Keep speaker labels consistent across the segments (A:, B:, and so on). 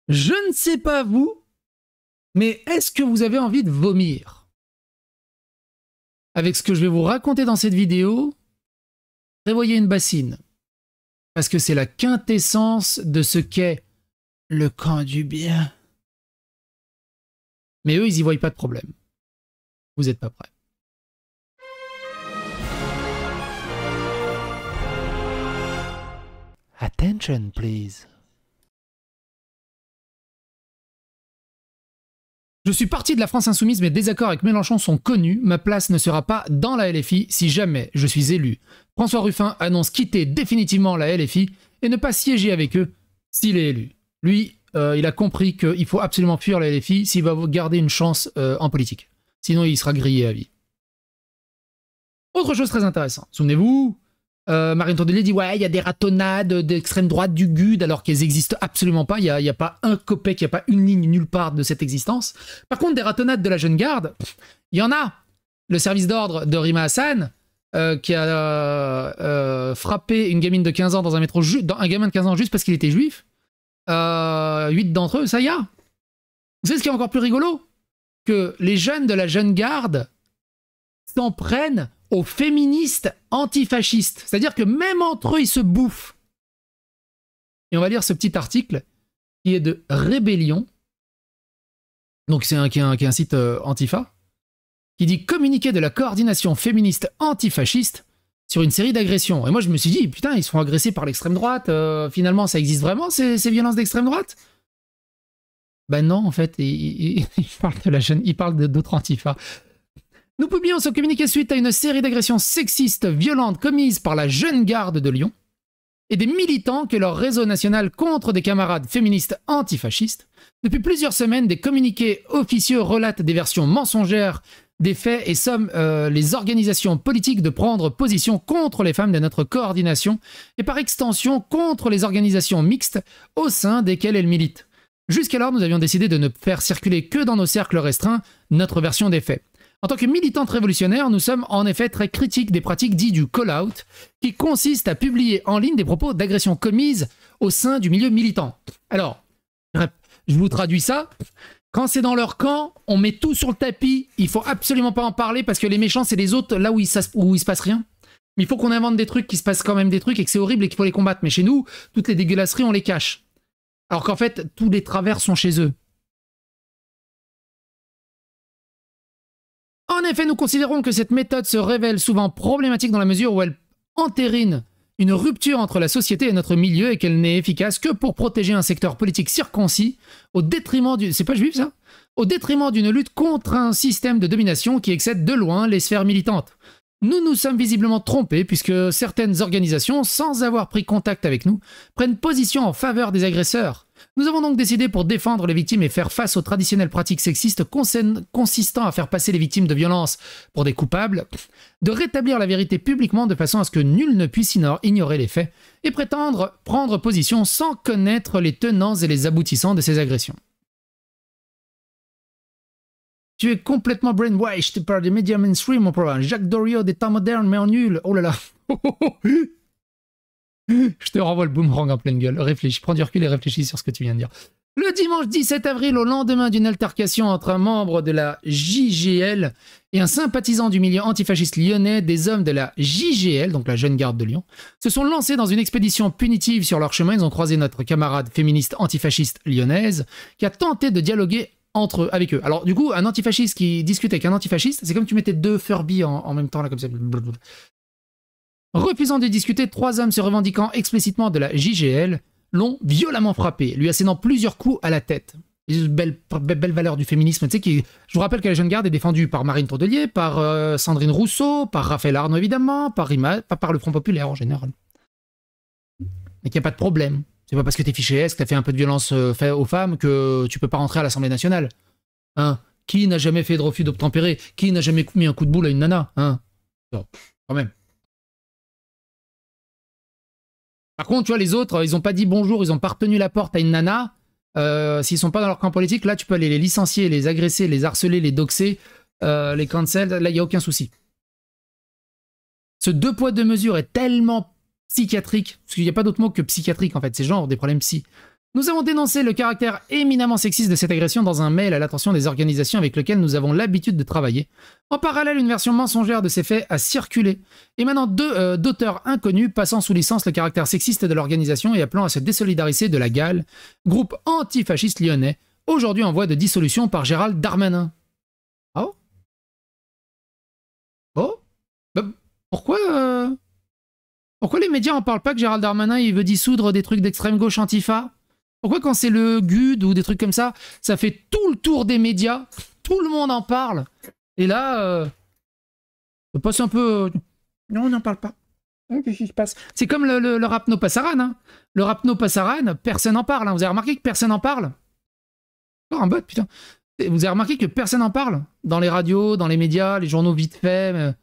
A: Je ne sais pas vous, mais est-ce que vous avez envie de vomir? Avec ce que je vais vous raconter dans cette vidéo, prévoyez une bassine. Parce que c'est la quintessence de ce qu'est le camp du bien. Mais eux, ils y voient pas de problème. Vous n'êtes pas prêts. Attention, please. Je suis parti de la France insoumise, mes désaccords avec Mélenchon sont connus. Ma place ne sera pas dans la LFI si jamais je suis élu. François Ruffin annonce quitter définitivement la LFI et ne pas siéger avec eux s'il est élu. Lui, il a compris qu'il faut absolument fuir la LFI s'il va garder une chance en politique. Sinon, il sera grillé à vie. Autre chose très intéressante. Souvenez-vous, Marine Tondelier dit « Ouais, il y a des ratonnades d'extrême droite du GUD alors qu'elles n'existent absolument pas. Il n'y a pas un copec, il n'y a pas une ligne nulle part de cette existence. Par contre, des ratonnades de la jeune garde, il y en a. Le service d'ordre de Rima Hassan, qui a frappé une gamine de 15 ans dans un métro, un gamin de 15 ans juste parce qu'il était juif. 8 d'entre eux, ça y a. Vous savez ce qui est encore plus rigolo? Que les jeunes de la jeune garde s'en prennent aux féministes antifascistes. C'est-à-dire que même entre eux, ils se bouffent. Et on va lire ce petit article qui est de Rébellion. Donc c'est un site Antifa, qui dit « Communiqué de la coordination féministe antifasciste sur une série d'agressions ». Et moi je me suis dit, putain, ils se font agresser par l'extrême droite, finalement ça existe vraiment ces violences d'extrême droite? Ben non, en fait, il parle de la jeune, il parle d'autres Antifa. Nous publions ce communiqué suite à une série d'agressions sexistes violentes commises par la jeune garde de Lyon et des militants que leur réseau national contre des camarades féministes antifascistes. Depuis plusieurs semaines, des communiqués officieux relatent des versions mensongères des faits et somment les organisations politiques de prendre position contre les femmes de notre coordination et par extension contre les organisations mixtes au sein desquelles elles militent. Jusqu'alors, nous avions décidé de ne faire circuler que dans nos cercles restreints notre version des faits. En tant que militantes révolutionnaires, nous sommes en effet très critiques des pratiques dites du call-out, qui consiste à publier en ligne des propos d'agression commises au sein du milieu militant. Alors, je vous traduis ça. Quand c'est dans leur camp, on met tout sur le tapis, il faut absolument pas en parler parce que les méchants, c'est les autres là où il se passe rien. Mais il faut qu'on invente des trucs, qu'il se passe quand même des trucs et que c'est horrible et qu'il faut les combattre. Mais chez nous, toutes les dégueulasseries, on les cache. Alors qu'en fait, tous les travers sont chez eux. En effet, nous considérons que cette méthode se révèle souvent problématique dans la mesure où elle entérine une rupture entre la société et notre milieu et qu'elle n'est efficace que pour protéger un secteur politique circoncis au détriment du... C'est pas juif ça? Au détriment d'une lutte contre un système de domination qui excède de loin les sphères militantes. Nous nous sommes visiblement trompés puisque certaines organisations, sans avoir pris contact avec nous, prennent position en faveur des agresseurs. Nous avons donc décidé, pour défendre les victimes et faire face aux traditionnelles pratiques sexistes consistant à faire passer les victimes de violences pour des coupables, de rétablir la vérité publiquement de façon à ce que nul ne puisse ignorer les faits et prétendre prendre position sans connaître les tenants et les aboutissants de ces agressions. Tu es complètement brainwashed par les médias mainstream, mon programme. Jacques Doriot des temps modernes, mais en nul. Oh là là. Je te renvoie le boomerang en pleine gueule. Réfléchis, prends du recul et réfléchis sur ce que tu viens de dire. Le dimanche 17 avril, au lendemain d'une altercation entre un membre de la JGL et un sympathisant du milieu antifasciste lyonnais, des hommes de la JGL, donc la Jeune Garde de Lyon, se sont lancés dans une expédition punitive sur leur chemin. Ils ont croisé notre camarade féministe antifasciste lyonnaise qui a tenté de dialoguer avec eux. Alors du coup, un antifasciste qui discute avec un antifasciste, c'est comme tu mettais deux Furby en même temps, là, comme ça. Refusant de discuter, 3 hommes se revendiquant explicitement de la JGL l'ont violemment frappé, lui assénant plusieurs coups à la tête. Belle valeur du féminisme, tu sais, je vous rappelle que la Jeune Garde est défendue par Marine Tondelier, par Sandrine Rousseau, par Raphaël Arnaud évidemment, par Rima, par le Front Populaire en général. Mais qu'il n'y a pas de problème. C'est pas parce que t'es fiché S, que t'as fait un peu de violence faite aux femmes que tu peux pas rentrer à l'Assemblée nationale. Hein? Qui n'a jamais fait de refus d'obtempérer? Qui n'a jamais mis un coup de boule à une nana? Hein? Bon, quand même. Par contre, tu vois, les autres, ils ont pas dit bonjour, ils ont pas retenu la porte à une nana. S'ils sont pas dans leur camp politique, là, tu peux aller les licencier, les agresser, les harceler, les doxer, les cancel, là, il n'y a aucun souci. Ce 2 poids 2 mesures est tellement psychiatrique, parce qu'il n'y a pas d'autre mot que psychiatrique, en fait, ces gens ont des problèmes psy. Nous avons dénoncé le caractère éminemment sexiste de cette agression dans un mail à l'attention des organisations avec lesquelles nous avons l'habitude de travailler. En parallèle, une version mensongère de ces faits a circulé, émanant d'auteurs inconnus passant sous licence le caractère sexiste de l'organisation et appelant à se désolidariser de la GAL, groupe antifasciste lyonnais, aujourd'hui en voie de dissolution par Gérald Darmanin. Oh? Oh? Bah, pourquoi les médias en parlent pas que Gérald Darmanin il veut dissoudre des trucs d'extrême gauche antifa? Pourquoi quand c'est le GUD ou des trucs comme ça, ça fait tout le tour des médias, tout le monde en parle, et là, ça passe un peu... Non, on n'en parle pas. Qu'est-ce qui se passe? C'est comme le Rapno Passaran. Hein. Le Rapno Passaran, personne n'en parle. Hein. Vous avez remarqué que personne n'en parle? Oh, un bot, putain. Vous avez remarqué que personne n'en parle? Dans les radios, dans les médias, les journaux vite fait...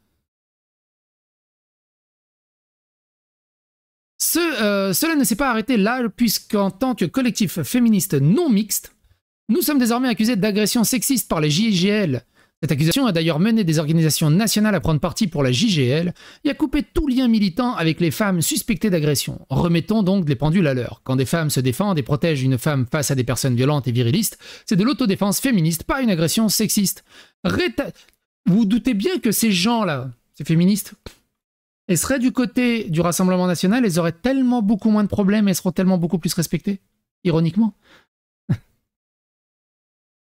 A: Cela ne s'est pas arrêté là, puisqu'en tant que collectif féministe non mixte, nous sommes désormais accusés d'agression sexiste par les JGL. Cette accusation a d'ailleurs mené des organisations nationales à prendre parti pour la JGL et à couper tout lien militant avec les femmes suspectées d'agression. Remettons donc les pendules à l'heure. Quand des femmes se défendent et protègent une femme face à des personnes violentes et virilistes, c'est de l'autodéfense féministe, pas une agression sexiste. Vous doutez bien que ces gens-là, ces féministes... elles seraient du côté du Rassemblement national, elles auraient tellement beaucoup moins de problèmes et elles seront tellement beaucoup plus respectées, ironiquement.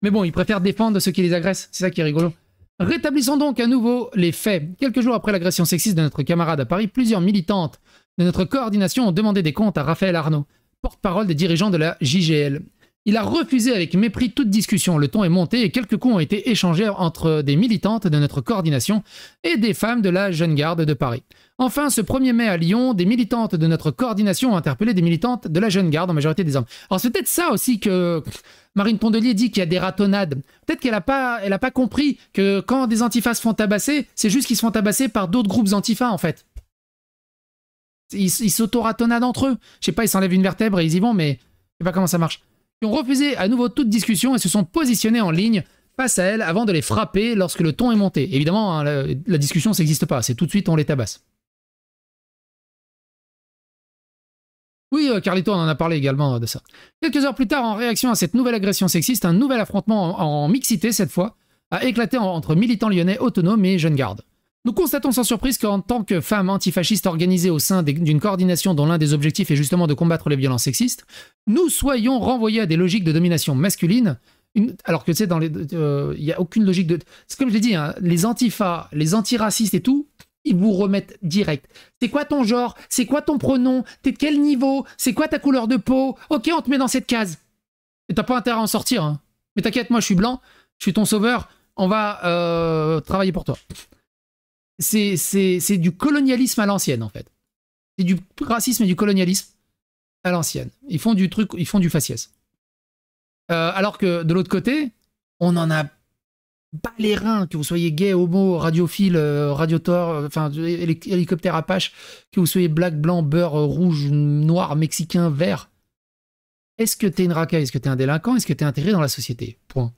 A: Mais bon, ils préfèrent défendre ceux qui les agressent, c'est ça qui est rigolo. Rétablissons donc à nouveau les faits. Quelques jours après l'agression sexiste de notre camarade à Paris, plusieurs militantes de notre coordination ont demandé des comptes à Raphaël Arnaud, porte-parole des dirigeants de la JGL. Il a refusé avec mépris toute discussion, le ton est monté et quelques coups ont été échangés entre des militantes de notre coordination et des femmes de la Jeune Garde de Paris. Enfin, ce 1er mai à Lyon, des militantes de notre coordination ont interpellé des militantes de la Jeune Garde, en majorité des hommes. Alors c'est peut-être ça aussi que Marine Tondelier dit qu'il y a des ratonnades. Peut-être qu'elle n'a pas compris que quand des antifas se font tabasser, c'est juste qu'ils se font tabasser par d'autres groupes antifas en fait. Ils s'auto-ratonnadent entre eux. Je sais pas, ils s'enlèvent une vertèbre et ils y vont, mais je sais pas comment ça marche. Ils ont refusé à nouveau toute discussion et se sont positionnés en ligne face à elle avant de les frapper lorsque le ton est monté. Évidemment, hein, la discussion, ça n'existe pas. C'est tout de suite, on les tabasse. Oui, Carlito, on en a parlé également de ça. Quelques heures plus tard, en réaction à cette nouvelle agression sexiste, un nouvel affrontement en mixité, cette fois, a éclaté entre militants lyonnais autonomes et jeunes gardes. Nous constatons sans surprise qu'en tant que femmes antifascistes organisées au sein d'une coordination dont l'un des objectifs est justement de combattre les violences sexistes, nous soyons renvoyés à des logiques de domination masculine, alors que tu sais, il n'y a aucune logique de... C'est comme je l'ai dit, hein, les antifas, les antiracistes et tout, ils vous remettent direct. C'est quoi ton genre? C'est quoi ton pronom? T'es de quel niveau? C'est quoi ta couleur de peau? Ok, on te met dans cette case. Et t'as pas intérêt à en sortir. Hein. Mais t'inquiète, moi je suis blanc, je suis ton sauveur, on va travailler pour toi. C'est du colonialisme à l'ancienne, en fait. C'est du racisme et du colonialisme à l'ancienne. Ils font du faciès. Alors que, de l'autre côté, on en a pas les reins, que vous soyez gay, homo, radiophile, radiotor, enfin, hélicoptère Apache, que vous soyez black, blanc, beurre, rouge, noir, mexicain, vert. Est-ce que t'es une racaille? Est-ce que t'es un délinquant? Est-ce que t'es intégré dans la société? Point.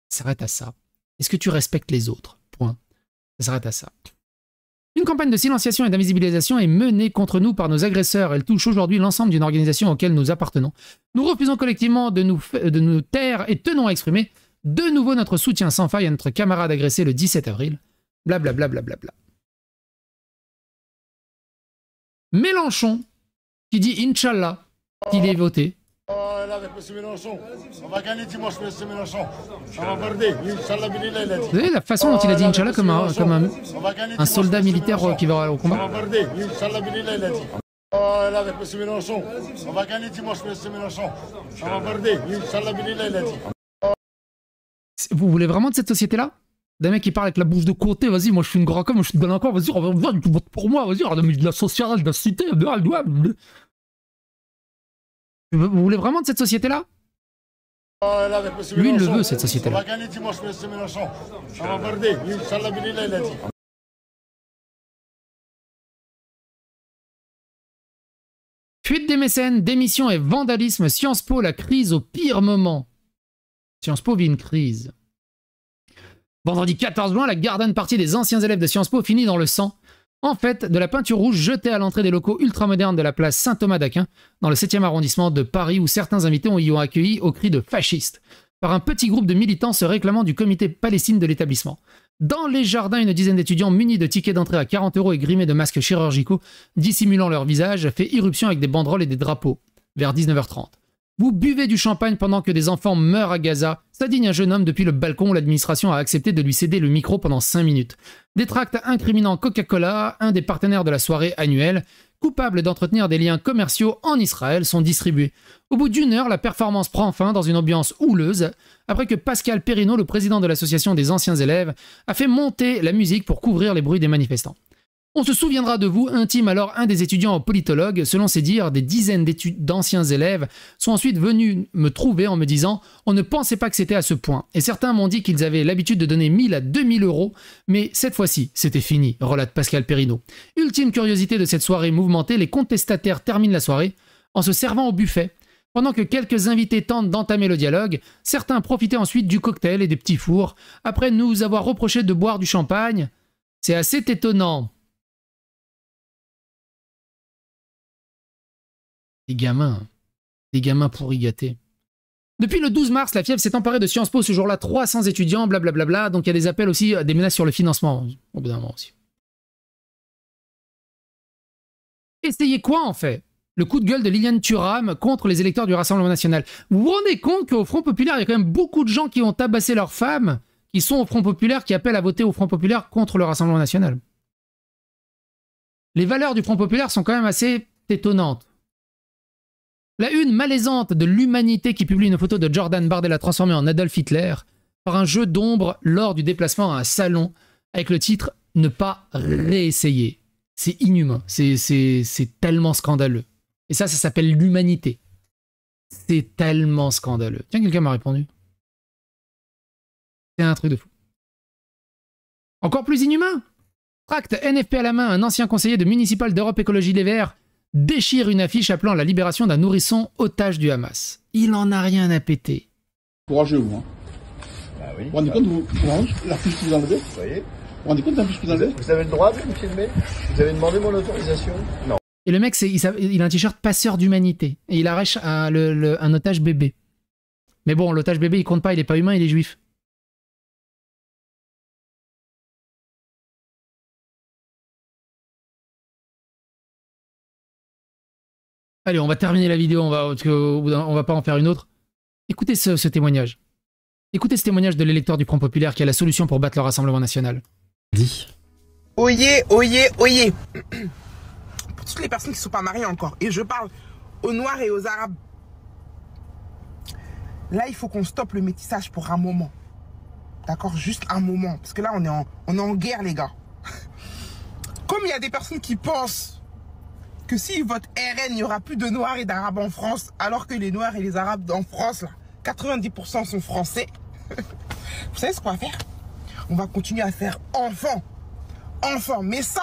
A: Ça s'arrête à ça. Est-ce que tu respectes les autres? Point. Ça s'arrête à ça. Une campagne de silenciation et d'invisibilisation est menée contre nous par nos agresseurs. Elle touche aujourd'hui l'ensemble d'une organisation auquel nous appartenons. Nous refusons collectivement de nous taire et tenons à exprimer de nouveau notre soutien sans faille à notre camarade agressé le 17 avril. Blablabla. Mélenchon, qui dit Inch'Allah, qu'il est voté.
B: Avec M. Mélenchon. On va gagner dimanche, M. Mélenchon. On va barder. Inch'Allah, Bilillah, il a dit.
A: Vous savez la façon dont il a dit Inch'Allah comme un soldat militaire qui va au combat?
B: On va barder. Inch'Allah, Bilillah, il a dit. Avec M. Mélenchon. On va gagner dimanche, M. Mélenchon. On va barder. Inch'Allah, Bilillah, il a dit.
A: Vous voulez vraiment de cette société-là? Des mecs qui parlent avec la bouche de côté, vas-y, moi je suis une grand com, je suis délinquant, vas-y, tu votes pour moi, vas-y, de la sociale, de la cité, Vous voulez vraiment de cette société-là? Lui, il le veut, cette société-là.
B: On va gagner dimanche, M. Mélenchon. On va barder. Inch'Allah, Bilillah, il a dit.
A: Fuite des mécènes, démission et vandalisme, Sciences Po, la crise au pire moment. Sciences Po vit une crise. Vendredi 14 juin, la garden party des anciens élèves de Sciences Po finit dans le sang. En fait, de la peinture rouge jetée à l'entrée des locaux ultramodernes de la place Saint-Thomas d'Aquin, dans le 7e arrondissement de Paris, où certains invités y ont accueilli au cri de fascistes, par un petit groupe de militants se réclamant du comité Palestine de l'établissement. Dans les jardins, une dizaine d'étudiants munis de tickets d'entrée à 40 € et grimés de masques chirurgicaux, dissimulant leur visage, fait irruption avec des banderoles et des drapeaux, vers 19h30. Vous buvez du champagne pendant que des enfants meurent à Gaza, s'indigne un jeune homme depuis le balcon où l'administration a accepté de lui céder le micro pendant 5 minutes. Des tracts incriminant Coca-Cola, un des partenaires de la soirée annuelle, coupable d'entretenir des liens commerciaux en Israël, sont distribués. Au bout d'1 heure, la performance prend fin dans une ambiance houleuse, après que Pascal Perrineau, le président de l'association des anciens élèves, a fait monter la musique pour couvrir les bruits des manifestants. On se souviendra de vous, intime alors un des étudiants politologues. Selon ses dires, des dizaines d'anciens élèves sont ensuite venus me trouver en me disant « On ne pensait pas que c'était à ce point ». Et certains m'ont dit qu'ils avaient l'habitude de donner 1000 à 2000 €, mais cette fois-ci, c'était fini, relate Pascal Perrineau. Ultime curiosité de cette soirée mouvementée, les contestataires terminent la soirée en se servant au buffet. Pendant que quelques invités tentent d'entamer le dialogue, certains profitaient ensuite du cocktail et des petits fours, après nous avoir reproché de boire du champagne. C'est assez étonnant. Des gamins pourris gâtés. Depuis le 12 mars, la fièvre s'est emparée de Sciences Po. Ce jour-là, 300 étudiants, blablabla. Donc il y a des appels aussi, des menaces sur le financement. Au bout d'un moment aussi. Essayez quoi en fait? Le coup de gueule de Liliane Thuram contre les électeurs du Rassemblement National. Vous vous rendez compte qu'au Front Populaire, il y a quand même beaucoup de gens qui ont tabassé leurs femmes, qui sont au Front Populaire, qui appellent à voter au Front Populaire contre le Rassemblement National. Les valeurs du Front Populaire sont quand même assez étonnantes. La une malaisante de l'Humanité qui publie une photo de Jordan Bardella transformé en Adolf Hitler par un jeu d'ombre lors du déplacement à un salon avec le titre « Ne pas réessayer ». C'est inhumain, c'est tellement scandaleux. Et ça s'appelle l'Humanité. C'est tellement scandaleux. Tiens, quelqu'un m'a répondu. C'est un truc de fou. Encore plus inhumain. Tract NFP à la main, un ancien conseiller de municipal d'Europe Écologie Les Verts déchire une affiche appelant à la libération d'un nourrisson otage du Hamas. Il en a rien à péter.
C: Courageux, vous, hein.
B: Bah oui.
C: Vous vous rendez compte, l'affiche que vous enlevez?
B: Vous voyez?
C: Vous vous rendez compte de l'affiche que vous enlevez?
B: Vous avez le droit de me filmer? Vous avez demandé mon autorisation? Non.
A: Et le mec, il a un t-shirt passeur d'humanité. Et il arrache un otage bébé. Mais bon, l'otage bébé, il compte pas, il est pas humain, il est juif. Allez, on va terminer la vidéo, on va pas en faire une autre. Écoutez ce témoignage. Écoutez ce témoignage de l'électeur du Front Populaire qui a la solution pour battre le Rassemblement National.
D: Dis.
E: Oyez, oyez, oyez. Pour toutes les personnes qui ne sont pas mariées encore, et je parle aux Noirs et aux Arabes. Là, il faut qu'on stoppe le métissage pour un moment. D'accord? Juste un moment. Parce que là, on est en guerre, les gars. Comme il y a des personnes qui pensent que s'ils votent RN, il n'y aura plus de Noirs et d'Arabes en France, alors que les Noirs et les Arabes en France, là, 90% sont français. Vous savez ce qu'on va faire? On va continuer à faire enfant. Enfant. Mais ça,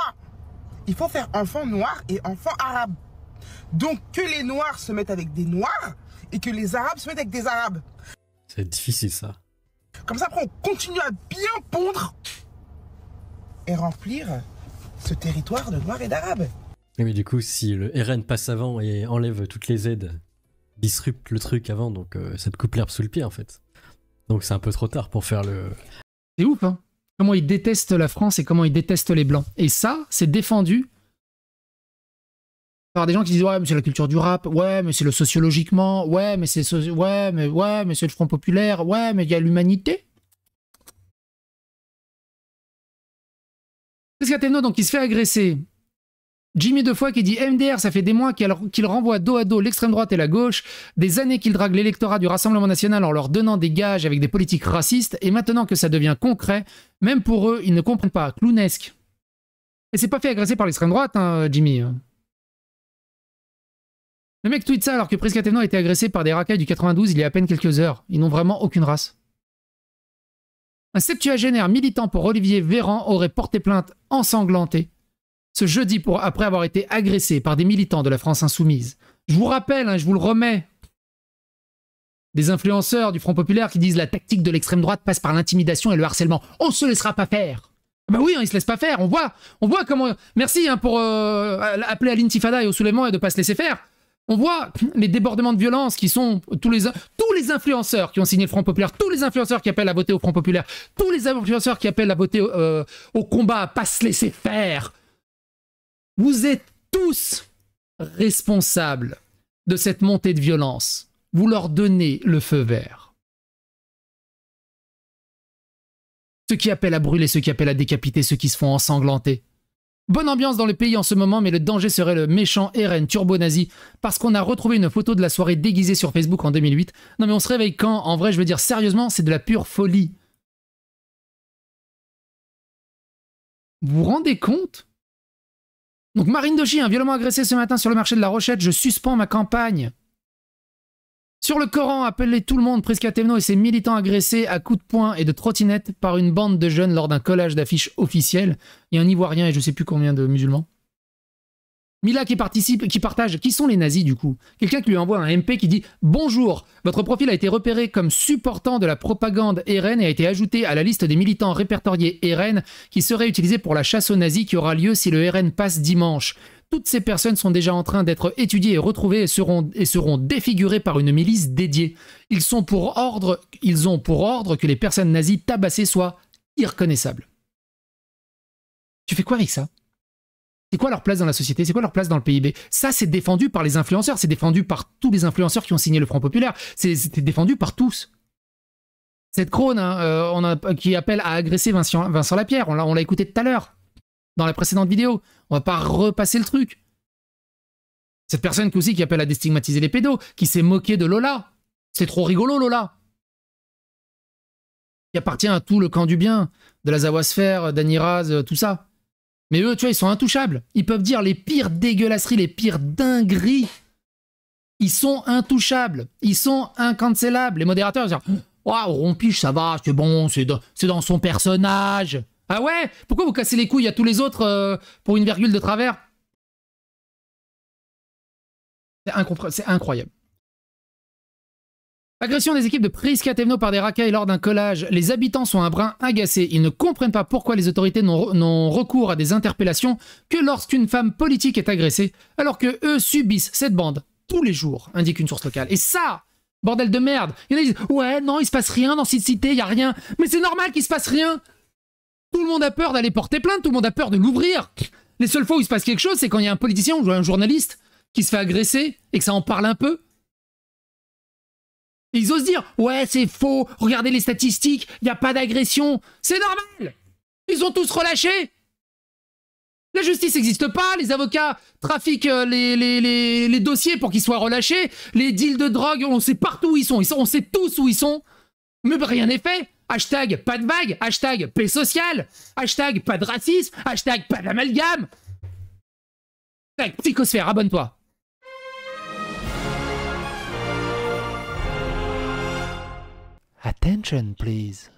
E: il faut faire enfant noir et enfant arabe. Donc, que les Noirs se mettent avec des Noirs et que les Arabes se mettent avec des Arabes.
D: C'est difficile, ça.
E: Comme ça, après, on continue à bien pondre et remplir ce territoire de Noirs et d'Arabes.
D: Mais du coup, si le RN passe avant et enlève toutes les aides, disrupte le truc avant, donc ça te coupe l'herbe sous le pied, en fait. Donc c'est un peu trop tard pour faire le...
A: C'est ouf, hein? Comment ils détestent la France et comment ils détestent les Blancs. Et ça, c'est défendu par des gens qui disent « Ouais, mais c'est la culture du rap. Ouais, mais c'est le sociologiquement. Ouais, mais c'est mais c'est le Front Populaire. Ouais, mais il y a l'humanité. » Pescateno, donc, il se fait agresser. Jimmy Defoy qui dit « MDR, ça fait des mois qu'il renvoie dos à dos l'extrême droite et la gauche, des années qu'il drague l'électorat du Rassemblement National en leur donnant des gages avec des politiques racistes, et maintenant que ça devient concret, même pour eux, ils ne comprennent pas. Clownesque. » Et c'est pas fait agresser par l'extrême droite, hein, Jimmy. Le mec tweet ça alors que Pescateno a été agressé par des racailles du 92 il y a à peine quelques heures. Ils n'ont vraiment aucune race. Un septuagénaire militant pour Olivier Véran aurait porté plainte ensanglanté ce jeudi après avoir été agressé par des militants de la France Insoumise. Je vous rappelle, hein, je vous le remets, des influenceurs du Front Populaire qui disent la tactique de l'extrême droite passe par l'intimidation et le harcèlement. On ne se laissera pas faire. Bah oui, hein, ils se laissent pas faire. On voit comment... Merci hein, pour appeler à l'intifada et au soulèvement et de pas se laisser faire. On voit les débordements de violence qui sont tous les influenceurs qui ont signé le Front Populaire, tous les influenceurs qui appellent à voter au Front Populaire, tous les influenceurs qui appellent à voter au combat, à pas se laisser faire. Vous êtes tous responsables de cette montée de violence. Vous leur donnez le feu vert. Ceux qui appellent à brûler, ceux qui appellent à décapiter, ceux qui se font ensanglanter. Bonne ambiance dans le pays en ce moment, mais le danger serait le méchant RN turbo-nazi, parce qu'on a retrouvé une photo de la soirée déguisée sur Facebook en 2008. Non mais on se réveille quand? En vrai, je veux dire, sérieusement, c'est de la pure folie. Vous vous rendez compte? Donc Marine Dochy, violemment agressée ce matin sur le marché de la Rochette, je suspends ma campagne. Sur le Coran, appelez tout le monde, Prisca Thévenot et ses militants agressés à coups de poing et de trottinette par une bande de jeunes lors d'un collage d'affiches officielles. Il y a un Ivoirien et je sais plus combien de musulmans. Mila qui participe, qui partage. Qui sont les nazis du coup? Quelqu'un qui lui envoie un MP qui dit « Bonjour, votre profil a été repéré comme supportant de la propagande RN et a été ajouté à la liste des militants répertoriés RN qui seraient utilisés pour la chasse aux nazis qui aura lieu si le RN passe dimanche. Toutes ces personnes sont déjà en train d'être étudiées et retrouvées et seront défigurées par une milice dédiée. Ils ont pour ordre que les personnes nazies tabassées soient irreconnaissables. » Tu fais quoi avec ça? C'est quoi leur place dans la société? C'est quoi leur place dans le PIB? Ça, c'est défendu par les influenceurs, c'est défendu par tous les influenceurs qui ont signé le Front Populaire, c'était défendu par tous. Cette crône qui appelle à agresser Vincent Lapierre, on l'a écouté tout à l'heure, dans la précédente vidéo. On va pas repasser le truc. Cette personne aussi qui appelle à déstigmatiser les pédos, qui s'est moqué de Lola. C'est trop rigolo, Lola. Qui appartient à tout le camp du bien, de la Zawasphère, d'Aniraz, tout ça. Mais eux, tu vois, ils sont intouchables. Ils peuvent dire les pires dégueulasseries, les pires dingueries. Ils sont intouchables. Ils sont incancellables. Les modérateurs, ils disent « Waouh, Rompiche, ça va, c'est bon, c'est dans son personnage. » Ah ouais? Pourquoi vous cassez les couilles à tous les autres pour une virgule de travers? C'est incroyable. Agression des équipes de Prisca Thévenot par des racailles lors d'un collage. Les habitants sont un brin agacés. Ils ne comprennent pas pourquoi les autorités n'ont recours à des interpellations que lorsqu'une femme politique est agressée, alors que eux subissent cette bande tous les jours, indique une source locale. Et ça, bordel de merde. Il y en a qui disent « Ouais, non, il se passe rien dans cette cité, il y a rien. » Mais c'est normal qu'il se passe rien. Tout le monde a peur d'aller porter plainte, tout le monde a peur de l'ouvrir. Les seules fois où il se passe quelque chose, c'est quand il y a un politicien ou un journaliste qui se fait agresser et que ça en parle un peu. Et ils osent dire « Ouais, c'est faux, regardez les statistiques, il n'y a pas d'agression. » C'est normal. Ils ont tous relâché. La justice n'existe pas, les avocats trafiquent les dossiers pour qu'ils soient relâchés, les deals de drogue, on sait partout où ils sont, on sait tous où ils sont, mais rien n'est fait. Hashtag pas de vague, hashtag paix sociale, hashtag pas de racisme, hashtag pas d'amalgame. Psychosphère, abonne-toi. Attention, please.